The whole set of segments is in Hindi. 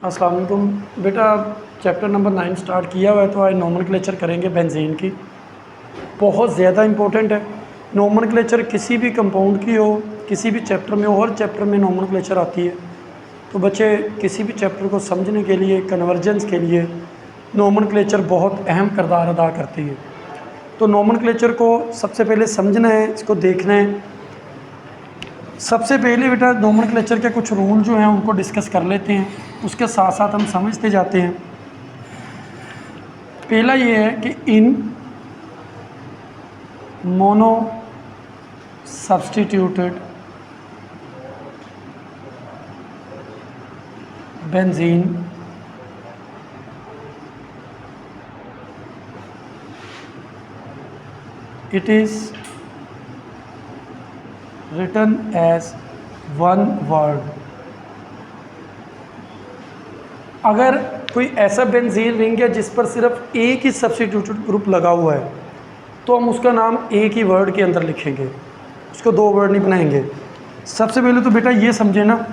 अस्सलाम वालेकुम बेटा। चैप्टर नंबर 9 स्टार्ट किया हुआ है तो आज नोमेनक्लेचर करेंगे बेंजीन की। बहुत ज़्यादा इंपॉर्टेंट है। नोमेनक्लेचर किसी भी कंपाउंड की हो, किसी भी चैप्टर में हो, हर चैप्टर में नोमेनक्लेचर आती है। तो बच्चे किसी भी चैप्टर को समझने के लिए, कन्वर्जेंस के लिए नोमेनक्लेचर बहुत अहम किरदार अदा करती है। तो नोमेनक्लेचर को सबसे पहले समझना है, इसको देखना है। सबसे पहले बेटा नोमेनक्लेचर के कुछ रूल जो हैं उनको डिस्कस कर लेते हैं, उसके साथ साथ हम समझते जाते हैं। पहला ये है कि इन mono substituted benzene it is written as one word। अगर कोई ऐसा बेंजीन रिंग है जिस पर सिर्फ एक ही सब्स्टिट्यूटेड ग्रुप लगा हुआ है तो हम उसका नाम एक ही वर्ड के अंदर लिखेंगे, उसको दो वर्ड नहीं बनाएंगे। सबसे पहले तो बेटा ये समझे ना,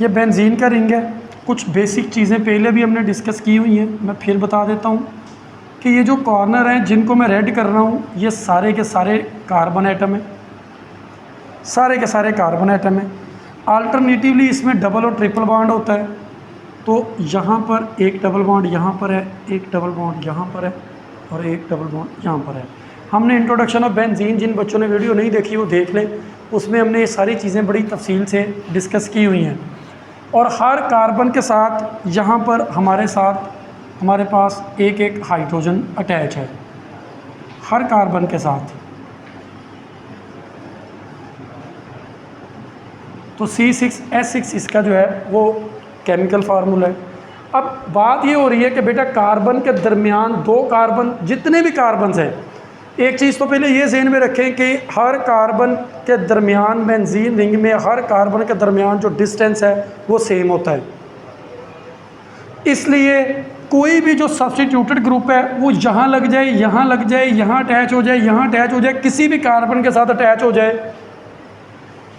ये बेंजीन का रिंग है। कुछ बेसिक चीज़ें पहले भी हमने डिस्कस की हुई हैं, मैं फिर बता देता हूँ कि ये जो कॉर्नर हैं जिनको मैं रेड कर रहा हूँ ये सारे के सारे कार्बन एटम हैं, सारे के सारे कार्बन एटम हैं। अल्टरनेटिवली इसमें डबल और ट्रिपल बॉन्ड होता है। तो यहाँ पर एक डबल बॉन्ड यहाँ पर है, एक डबल बॉन्ड यहाँ पर है और एक डबल बॉन्ड यहाँ पर है। हमने इंट्रोडक्शन ऑफ बेंजीन, जिन बच्चों ने वीडियो नहीं देखी वो देख लें, उसमें हमने ये सारी चीज़ें बड़ी तफसील से डिस्कस की हुई हैं। और हर कार्बन के साथ यहाँ पर हमारे पास एक एक हाइड्रोजन अटैच है, हर कार्बन के साथ। तो C6H6 इसका जो है वो केमिकल फार्मूला है। अब बात ये हो रही है कि बेटा कार्बन के दरमियान दो कार्बन, जितने भी कार्बन हैं, एक चीज़ तो पहले ये ज़हन में रखें कि हर कार्बन के दरमियान बेंजीन रिंग में हर कार्बन के दरमियान जो डिस्टेंस है वो सेम होता है। इसलिए कोई भी जो सब्स्टिट्यूटेड ग्रुप है वो यहाँ लग जाए, यहाँ लग जाए, यहाँ अटैच हो जाए, यहाँ अटैच हो जाए, किसी भी कार्बन के साथ अटैच हो जाए,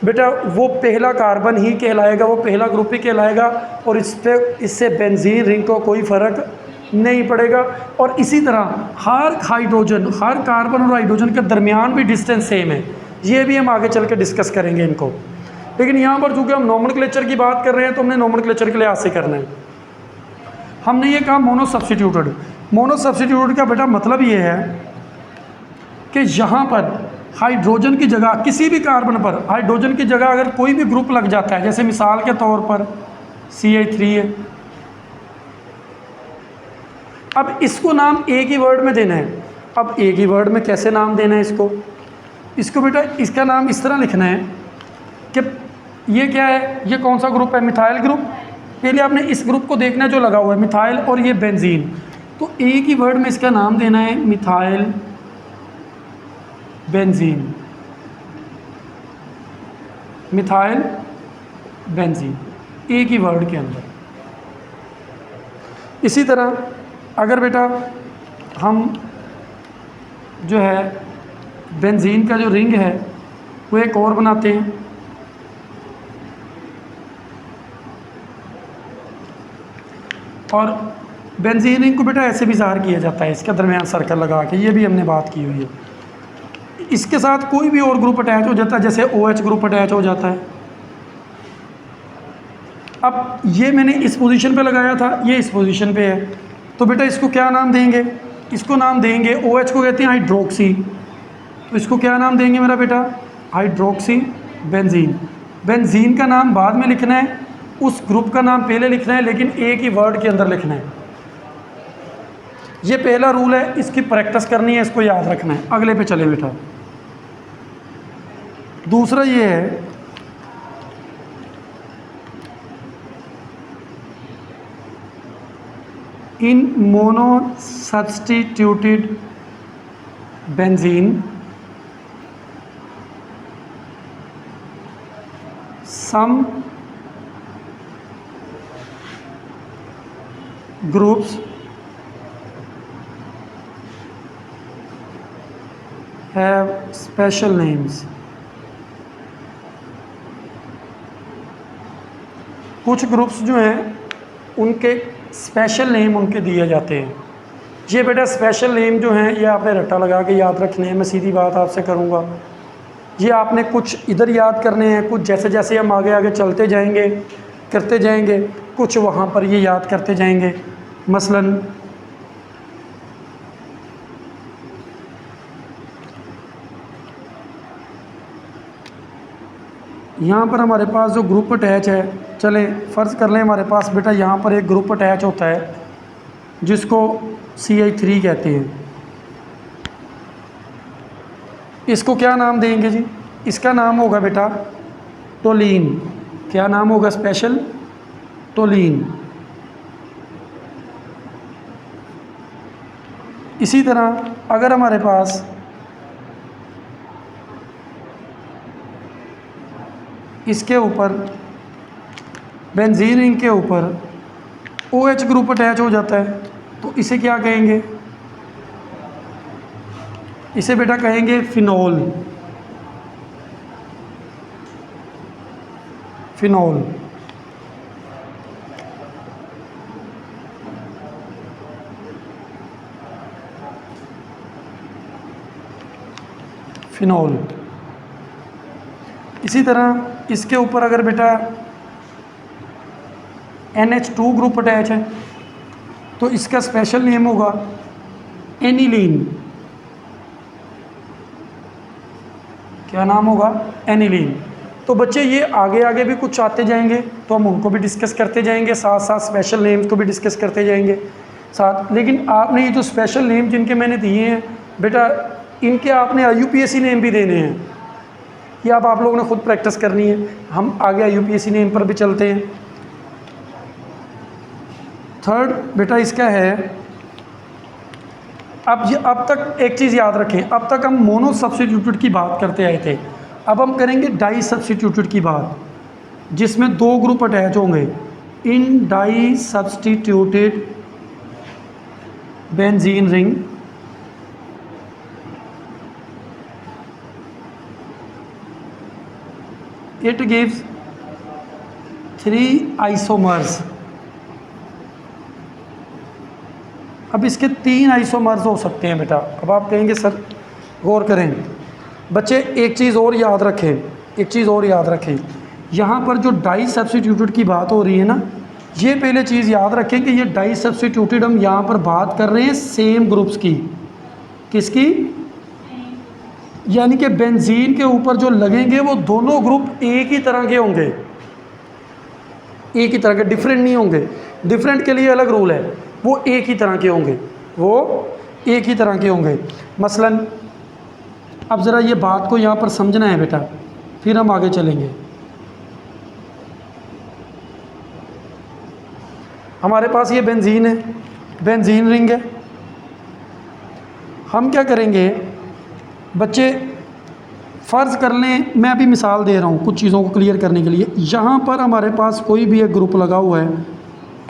बेटा वो पहला कार्बन ही कहलाएगा, वो पहला ग्रुप ही कहलाएगा और इससे बेंजीन रिंग को कोई फ़र्क नहीं पड़ेगा। और इसी तरह हर हाइड्रोजन, हर कार्बन और हाइड्रोजन के दरमियान भी डिस्टेंस सेम है। ये भी हम आगे चल के डिस्कस करेंगे इनको। लेकिन यहाँ पर चूँकि हम नोमेनक्लेचर की बात कर रहे हैं तो हमने नोमेनक्लेचर के लिहाज से करना है। हमने ये कहा मोनो सब्स्टिट्यूटेड। मोनो सब्स्टिट्यूटेड का बेटा मतलब ये है कि यहाँ पर हाइड्रोजन की जगह, किसी भी कार्बन पर हाइड्रोजन की जगह अगर कोई भी ग्रुप लग जाता है, जैसे मिसाल के तौर पर CH3 है, अब इसको नाम एक ही वर्ड में देना है। अब एक ही वर्ड में कैसे नाम देना है इसको बेटा इसका नाम इस तरह लिखना है कि ये क्या है, ये कौन सा ग्रुप है, मिथाइल ग्रुप। पहले आपने इस ग्रुप को देखना है जो लगा हुआ है, मिथाइल और ये बेंजीन। तो एक ही वर्ड में इसका नाम देना है मिथाइल बेंजीन, मिथाइल बेंजीन, एक ही वर्ड के अंदर। इसी तरह अगर बेटा हम जो है बेंजीन का जो रिंग है वो एक और बनाते हैं, और बेंजीन रिंग को बेटा ऐसे भी ज़ाहिर किया जाता है, इसके दरमियान सर्कल लगा के, ये भी हमने बात की हुई है। इसके साथ कोई भी और ग्रुप अटैच हो जाता है, जैसे OH ग्रुप अटैच हो जाता है। अब ये मैंने इस पोजीशन पे लगाया था, ये इस पोजीशन पे है, तो बेटा इसको क्या नाम देंगे, इसको नाम देंगे, OH को कहते हैं हाइड्रोक्सी, तो इसको क्या नाम देंगे मेरा बेटा, हाइड्रोक्सी बेंजीन। बेंजीन का नाम बाद में लिखना है, उस ग्रुप का नाम पहले लिखना है, लेकिन एक ही वर्ड के अंदर लिखना है। ये पहला रूल है, इसकी प्रैक्टिस करनी है, इसको याद रखना है। अगले पे चले बेटा। दूसरा ये है in monosubstituted benzene some groups have special names. कुछ ग्रुप्स जो हैं उनके स्पेशल नेम उनके दिए जाते हैं। ये बेटा स्पेशल नेम जो हैं ये आपने रट्टा लगा के याद रखने हैं। मैं सीधी बात आपसे करूँगा, ये आपने कुछ इधर याद करने हैं, कुछ जैसे जैसे हम आगे आगे चलते जाएंगे करते जाएंगे, कुछ वहाँ पर ये याद करते जाएंगे। मसलन यहाँ पर हमारे पास जो ग्रुप अटैच है, चले फ़र्ज़ कर लें हमारे पास बेटा यहाँ पर एक ग्रुप अटैच होता है जिसको CH3 कहते हैं। इसको क्या नाम देंगे जी? इसका नाम होगा बेटा टोलीन। क्या नाम होगा? स्पेशल टोलीन। इसी तरह अगर हमारे पास इसके ऊपर बेंजीन रिंग के ऊपर OH ग्रुप अटैच हो जाता है तो इसे क्या कहेंगे? इसे बेटा कहेंगे फिनोल। फिनोल। फिनोल। इसी तरह इसके ऊपर अगर बेटा NH2 ग्रुप अटैच है तो इसका स्पेशल नेम होगा एनिलीन। क्या नाम होगा? एनिलीन। तो बच्चे ये आगे आगे भी कुछ आते जाएंगे तो हम उनको भी डिस्कस करते जाएंगे, साथ साथ स्पेशल नेम्स को भी डिस्कस करते जाएंगे साथ। लेकिन आपने ये जो स्पेशल नेम जिनके मैंने दिए हैं बेटा, इनके आपने IUPAC नेम भी देने हैं। ये अब आप लोगों ने खुद प्रैक्टिस करनी है। हम आगे IUPAC नेम पर भी चलते हैं। थर्ड बेटा इसका है, अब तक एक चीज़ याद रखें, अब तक हम मोनो सब्स्टिट्यूटेड की बात करते आए थे। अब हम करेंगे डाई सब्स्टिट्यूटेड की बात, जिसमें दो ग्रुप अटैच होंगे। इन di substituted benzene ring it gives 3 isomers. अब इसके 3 आइसोमर्स हो सकते हैं बेटा। अब आप कहेंगे सर गौर करें बच्चे, एक चीज़ और याद रखें, एक चीज़ और याद रखें, यहाँ पर जो डाई सब्स्टिट्यूटेड की बात हो रही है ना, ये पहले चीज़ याद रखें कि ये डाई सब्स्टिट्यूटेड हम यहाँ पर बात कर रहे हैं सेम ग्रुप्स की। किसकी? यानी कि बेंजीन के ऊपर जो लगेंगे वो दोनों ग्रुप एक ही तरह के होंगे, एक ही तरह के, डिफरेंट नहीं होंगे। डिफरेंट के लिए अलग रूल है, वो एक ही तरह के होंगे, वो एक ही तरह के होंगे। मसलन अब ज़रा ये बात को यहाँ पर समझना है बेटा, फिर हम आगे चलेंगे। हमारे पास ये बेंजीन है, बेंजीन रिंग है। हम क्या करेंगे बच्चे, फ़र्ज़ कर लें, मैं अभी मिसाल दे रहा हूँ कुछ चीज़ों को क्लियर करने के लिए। यहाँ पर हमारे पास कोई भी एक ग्रुप लगा हुआ है,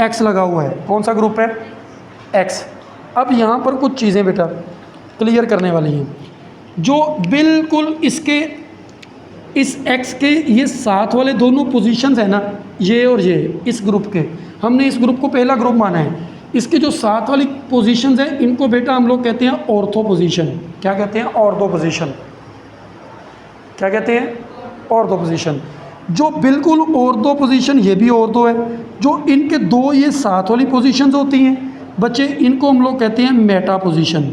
X लगा हुआ है। कौन सा ग्रुप है? X। अब यहाँ पर कुछ चीज़ें बेटा क्लियर करने वाली हैं, जो बिल्कुल इसके इस X के ये साथ वाले दोनों पोजीशंस है ना, ये और ये, इस ग्रुप के, हमने इस ग्रुप को पहला ग्रुप माना है। इसके जो साथ वाली पोजीशंस हैं इनको बेटा हम लोग कहते हैं ऑर्थो पोजीशन। क्या कहते हैं? Ortho position. क्या कहते हैं? Ortho position. जो बिल्कुल ऑर्थो पोजीशन, ये भी ऑर्थो है। जो इनके दो ये साथ वाली पोजीशंस होती हैं बच्चे, इनको हम लोग कहते हैं मेटा पोजीशन।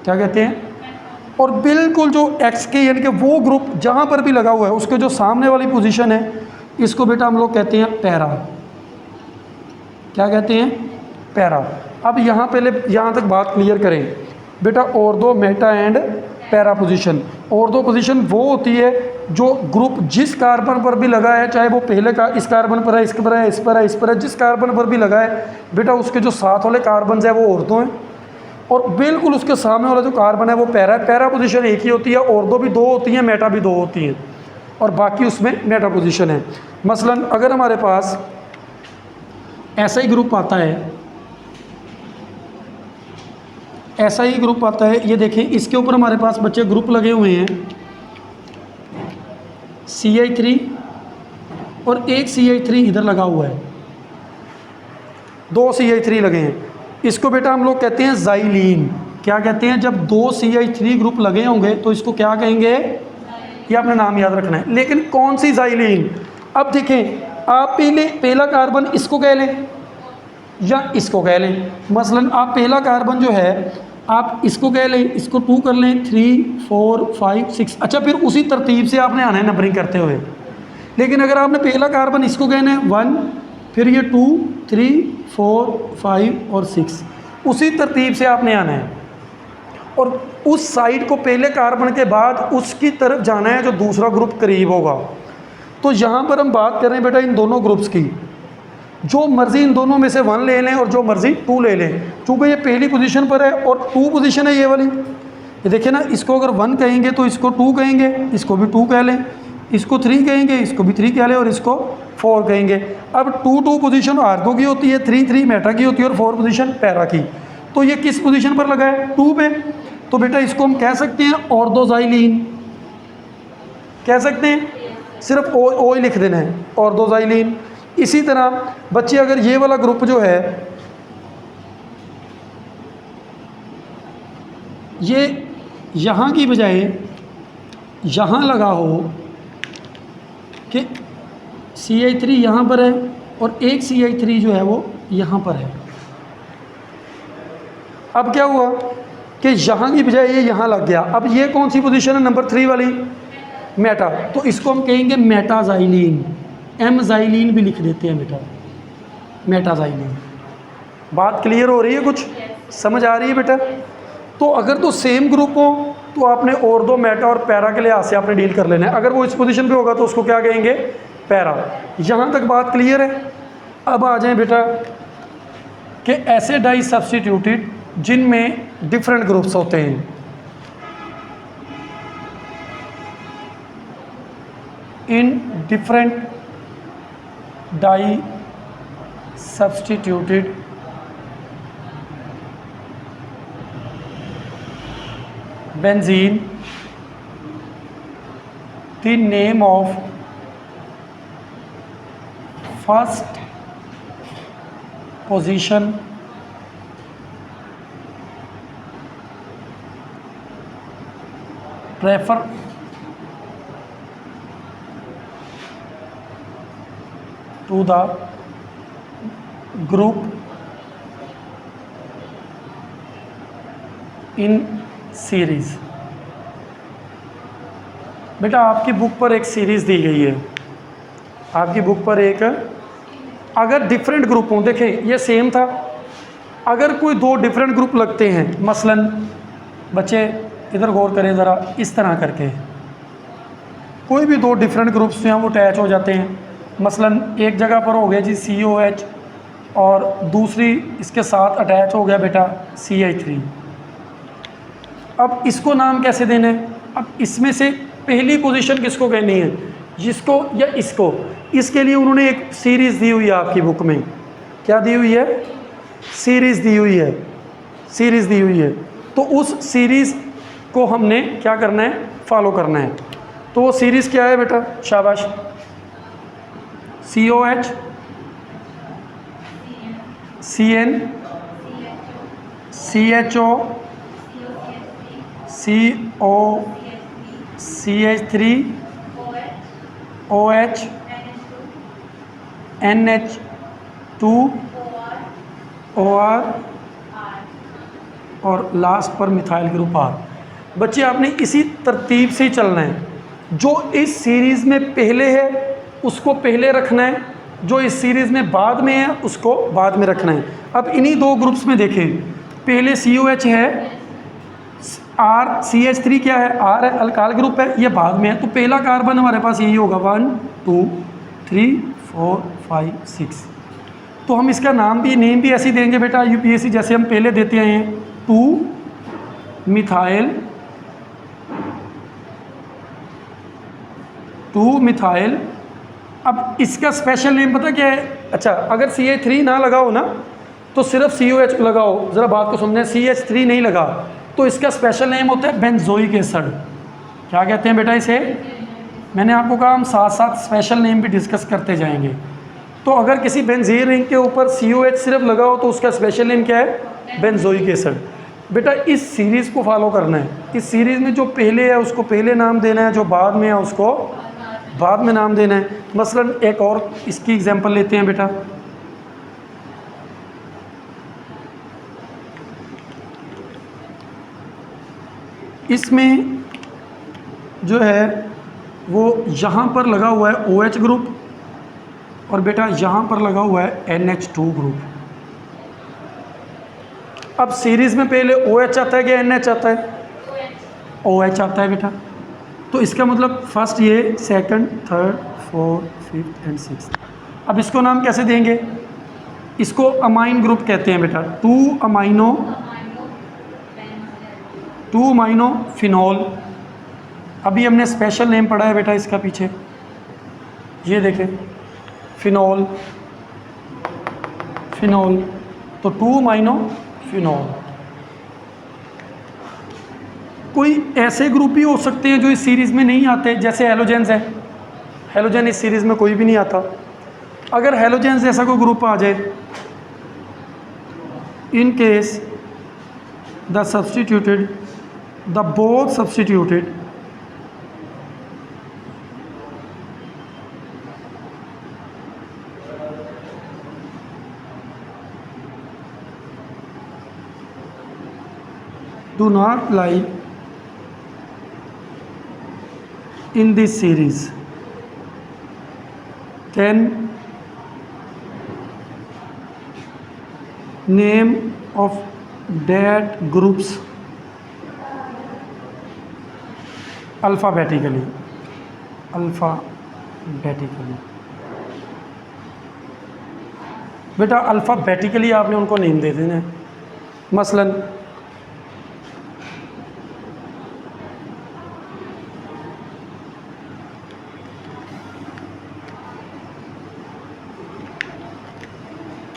क्या कहते हैं? और बिल्कुल जो X के यानी कि वो ग्रुप जहाँ पर भी लगा हुआ है उसके जो सामने वाली पोजीशन है, इसको बेटा हम लोग कहते हैं पैरा। क्या कहते हैं? पैरा। अब यहाँ पहले यहाँ तक बात क्लियर करें बेटा, ortho, Meta and para position. Ortho position वो होती है जो ग्रुप जिस कार्बन पर भी लगा है, चाहे वो पहले का इस कार्बन पर है, इसके पर है, इस पर है, इस पर है, जिस कार्बन पर भी लगा है बेटा, उसके जो साथ वाले कार्बन है वो ऑर्थो हैं, और बिल्कुल उसके सामने वाला जो कार्बन है वो पैरा है। पैरा पोजीशन एक ही होती है, ऑर्थो भी दो होती हैं, मेटा भी दो होती हैं, और बाकी उसमें मेटा पोजीशन है। मसलन अगर हमारे पास ऐसा ही ग्रुप आता है, ऐसा ही ग्रुप आता है। ये देखें, इसके ऊपर हमारे पास बच्चे ग्रुप लगे हुए हैं CH3 और एक CH3 इधर लगा हुआ है, 2 CH3 लगे हैं। इसको बेटा हम लोग कहते हैं ज़ाइलीन। क्या कहते हैं? जब 2 CH3 ग्रुप लगे होंगे तो इसको क्या कहेंगे? ये आपने नाम याद रखना है। लेकिन कौन सी ज़ाइलीन? अब देखें, आप पहला कार्बन इसको कह लें या इसको कह लें। मसलन आप पहला कार्बन जो है आप इसको कह लें, इसको 2 कर लें, 3 4 5 6। अच्छा, फिर उसी तरतीब से आपने आना है नंबरिंग करते हुए। लेकिन अगर आपने पहला कार्बन इसको कहना है 1, फिर ये 2 3 4 5 और 6, उसी तरतीब से आपने आना है। और उस साइड को पहले कार्बन के बाद उसकी तरफ जाना है जो दूसरा ग्रुप करीब होगा। तो यहाँ पर हम बात कर रहे हैं बेटा इन दोनों ग्रुप्स की। जो मर्ज़ी इन दोनों में से 1 ले लें और जो मर्ज़ी 2 ले लें। चूँकि ये पहली पोजीशन पर है और 2 पोजीशन है ये वाली। ये देखिए ना, इसको अगर 1 कहेंगे तो इसको 2 कहेंगे, इसको भी 2 कह लें, इसको 3 कहेंगे, इसको भी 3 कह लें और इसको 4 कहेंगे। अब 2 पोजीशन आर्गो की होती है, 3 मेटा की होती है और 4 पोजीशन पैरा की। तो ये किस पोजीशन पर लगा है? 2 पे। तो बेटा इसको हम कह सकते हैं ऑर्थोज़ाइलीन। कह सकते हैं, सिर्फ ओ ही लिख देना है, ऑर्थोज़ाइलीन। इसी तरह बच्चे अगर ये वाला ग्रुप जो है ये यहाँ की बजाय यहाँ लगा हो कि CH3 यहाँ पर है और एक CH3 जो है वो यहाँ पर है। अब क्या हुआ कि यहाँ की बजाय ये यहाँ लग गया। अब ये कौन सी पोजीशन है? नंबर 3 वाली, मेटा। तो इसको हम कहेंगे मेटाज़ाइलीन। एमज़ाइलीन भी लिख देते हैं बेटा, मेटाज़ाइलीन। बात क्लियर हो रही है? कुछ समझ आ रही है बेटा? तो अगर तो सेम ग्रुप हो तो आपने ऑर्थो, मेटा और पैरा के लिहाज से आपने डील कर लेना है। अगर वो इस पोजीशन पे होगा तो उसको क्या कहेंगे? पैरा। यहाँ तक बात क्लियर है? अब आ जाएं बेटा कि ऐसे डाई सब्स्टिट्यूटेड जिनमें डिफरेंट ग्रुप्स होते हैं। इन different di substituted benzene, the name of first position refer to the group in series. बेटा आपकी बुक पर एक सीरीज़ दी गई है, आपकी बुक पर एक, अगर डिफरेंट ग्रुप हों, देखें ये सेम था, अगर कोई 2 डिफरेंट ग्रुप लगते हैं, मसलन बच्चे इधर गौर करें ज़रा, इस तरह करके कोई भी 2 डिफरेंट ग्रुप्स हैं वो अटैच हो जाते हैं। मसलन एक जगह पर हो गया जी COH और दूसरी इसके साथ अटैच हो गया बेटा CH3। अब इसको नाम कैसे देना है? अब इसमें से पहली पोजीशन किसको कहनी है, जिसको या इसको? इसके लिए उन्होंने एक सीरीज़ दी हुई है आपकी बुक में। क्या दी हुई है? सीरीज़ दी हुई है, सीरीज़ दी हुई है। तो उस सीरीज़ को हमने क्या करना है? फॉलो करना है। तो वो सीरीज़ क्या है बेटा? शाबाश। COH CN CHO CO CH3 OH NH2 OR और लास्ट पर मिथाइल ग्रुप R। बच्चे आपने इसी तरतीब से ही चलना है। जो इस सीरीज़ में पहले है उसको पहले रखना है, जो इस सीरीज़ में बाद में है उसको बाद में रखना है। अब इन्हीं 2 ग्रुप्स में देखें, पहले COH है, R CH3 क्या है? R है, अल्काइल ग्रुप है, ये बाद में है। तो पहला कार्बन हमारे पास यही होगा 1 2 3 4 5 6। तो हम इसका नेम भी ऐसे ही देंगे बेटा UPSC जैसे हम पहले देते हैं, 2 मिथाइल। अब इसका स्पेशल नेम पता क्या है? अच्छा अगर CH3 ना लगाओ ना तो सिर्फ COH लगाओ, ज़रा बात को समझें, CH3 नहीं लगा तो इसका स्पेशल नेम होता है बेंजोइक एसिड। क्या कहते हैं बेटा इसे? मैंने आपको कहा हम साथ साथ स्पेशल नेम भी डिस्कस करते जाएंगे। तो अगर किसी बेंजीन रिंग के ऊपर COH सिर्फ लगाओ तो उसका स्पेशल नेम क्या है? Benzoic acid. बेटा इस सीरीज़ को फॉलो करना है, इस सीरीज़ में जो पहले है उसको पहले नाम देना है, जो बाद में है उसको बाद में नाम देना है। मसलन एक और इसकी एग्जांपल लेते हैं बेटा, इसमें जो है वो यहाँ पर लगा हुआ है OH ग्रुप और बेटा यहाँ पर लगा हुआ है NH2 ग्रुप। अब सीरीज़ में पहले OH आता है कि NH आता है? OH आता है बेटा। तो इसका मतलब फर्स्ट ये, second, third, fourth, fifth and sixth. अब इसको नाम कैसे देंगे? इसको अमाइन ग्रुप कहते हैं बेटा, 2 अमाइनो फिनॉल। अभी हमने स्पेशल नेम पढ़ा है बेटा इसका पीछे, ये देखें फिनॉल, तो 2 अमाइनो फिनॉल। कोई ऐसे ग्रुप भी हो सकते हैं जो इस सीरीज़ में नहीं आते, जैसे हेलोजेंस है, हेलोजन इस सीरीज़ में कोई भी नहीं आता। अगर हेलोजेंस जैसा कोई ग्रुप आ जाए, in case the both substituted do not lie in this series, then name of that groups alphabetically। बेटा अल्फ़ाबेटिकली आपने उनको नेम दे देना है। मसलन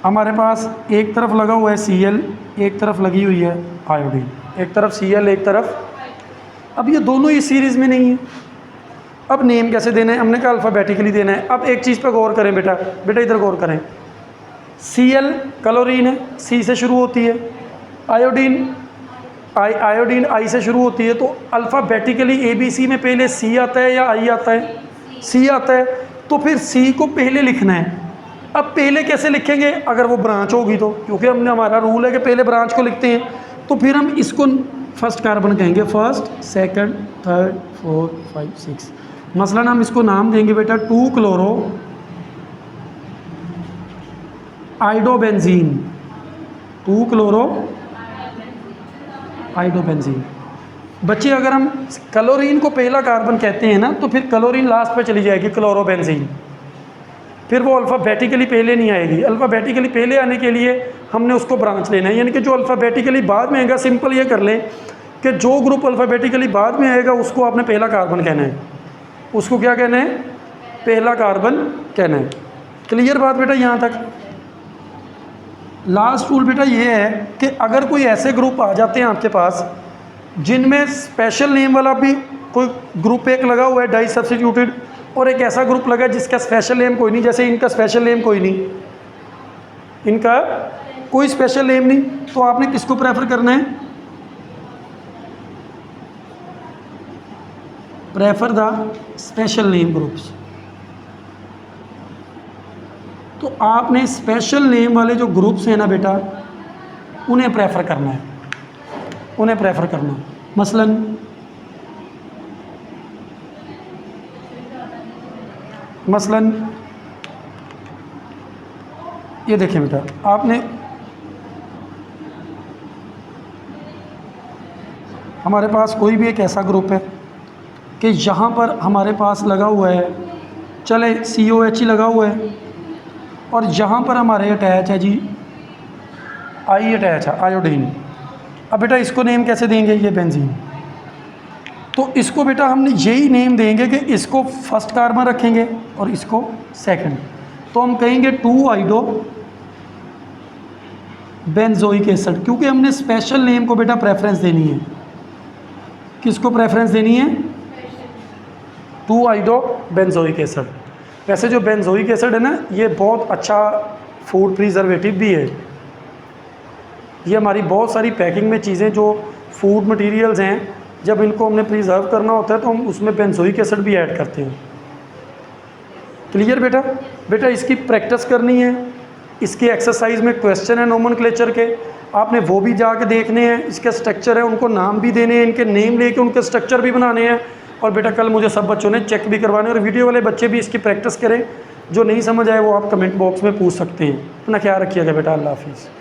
हमारे पास एक तरफ लगा हुआ है Cl, एक तरफ लगी हुई है आयोडीन, एक तरफ Cl एक तरफ। अब ये दोनों ही सीरीज़ में नहीं है, अब नेम कैसे देना है? हमने कहा अल्फ़ाबेटिकली देना है। अब एक चीज़ पर गौर करें बेटा, इधर गौर करें। Cl क्लोरीन है, C से शुरू होती है, आयोडीन I से शुरू होती है। तो अल्फ़ाबेटिकली ABC में पहले C आता है या I आता है? C आता है। तो फिर C को पहले लिखना है। अब पहले कैसे लिखेंगे? अगर वो ब्रांच होगी तो, क्योंकि हमारा रूल है कि पहले ब्रांच को लिखते हैं। तो फिर हम इसको फर्स्ट कार्बन कहेंगे, फर्स्ट, सेकंड, थर्ड, फोर्थ, 5, 6। मसलन हम इसको नाम देंगे बेटा 2 क्लोरो आइडोबेंजीन, 2 क्लोरो आइडोबेंजीन। बच्चे अगर हम क्लोरीन को पहला कार्बन कहते हैं ना, तो फिर क्लोरीन लास्ट पे चली जाएगी, क्लोरोबेंजीन। फिर वो अल्फ़ाबेटिकली पहले नहीं आएगी। अल्फ़ाबेटिकली पहले आने के लिए हमने उसको ब्रांच लेना है, यानी कि जो अल्फ़ाबेटिकली बाद में आएगा, सिंपल ये कर लें कि जो ग्रुप अल्फ़ाबेटिकली बाद में आएगा उसको आपने पहला कार्बन कहना है। उसको क्या कहना है? पहला कार्बन कहना है। क्लियर बात बेटा यहाँ तक? लास्ट रूल बेटा ये है कि अगर कोई ऐसे ग्रुप आ जाते हैं आपके पास जिनमें स्पेशल नेम वाला भी कोई ग्रुप एक लगा हुआ है डाई सब्स्टिट्यूटेड, और एक ऐसा ग्रुप लगा जिसका स्पेशल नेम कोई नहीं, जैसे इनका स्पेशल नेम कोई नहीं, इनका कोई स्पेशल नेम नहीं, तो आपने किसको प्रेफर करना है? Prefer the special name groups. तो आपने स्पेशल नेम वाले जो ग्रुप्स हैं ना बेटा, उन्हें प्रेफर करना है, उन्हें प्रेफर करना। मसलन ये देखें बेटा, आपने हमारे पास कोई भी एक ऐसा ग्रुप है कि यहाँ पर हमारे पास लगा हुआ है, चले COH ही लगा हुआ है, और यहाँ पर हमारे अटैच है जी I अटैच है, आयोडीन। अब बेटा इसको नेम कैसे देंगे? ये बेंजीन। तो इसको बेटा हमने यही नेम देंगे कि इसको फर्स्ट कार्बन रखेंगे और इसको सेकंड। तो हम कहेंगे 2 बेंजोइक एसिड, क्योंकि हमने स्पेशल नेम को बेटा प्रेफरेंस देनी है। किसको प्रेफरेंस देनी है? 2 बेंजोइक एसिड। वैसे जो बेंजोइक एसिड है ना, ये बहुत अच्छा फूड प्रिजर्वेटिव भी है। ये हमारी बहुत सारी पैकिंग में चीज़ें जो फूड मटेरियल्स हैं, जब इनको हमने प्रिजर्व करना होता है तो हम उसमें बेंजोइक एसिड भी ऐड करते हैं। क्लियर बेटा? बेटा इसकी प्रैक्टिस करनी है। इसकी एक्सरसाइज में क्वेश्चन है नोमेनक्लेचर के, आपने वो भी जाके देखने हैं। इसके स्ट्रक्चर है, उनको नाम भी देने हैं, इनके नेम लेके उनके स्ट्रक्चर भी बनाने हैं। और बेटा कल मुझे सब बच्चों ने चेक भी करवाने, और वीडियो वाले बच्चे भी इसकी प्रैक्टिस करें। जो नहीं समझ आए वो आप कमेंट बॉक्स में पूछ सकते हैं। अपना ख्याल रखिएगा बेटा। अल्लाह हाफिज़।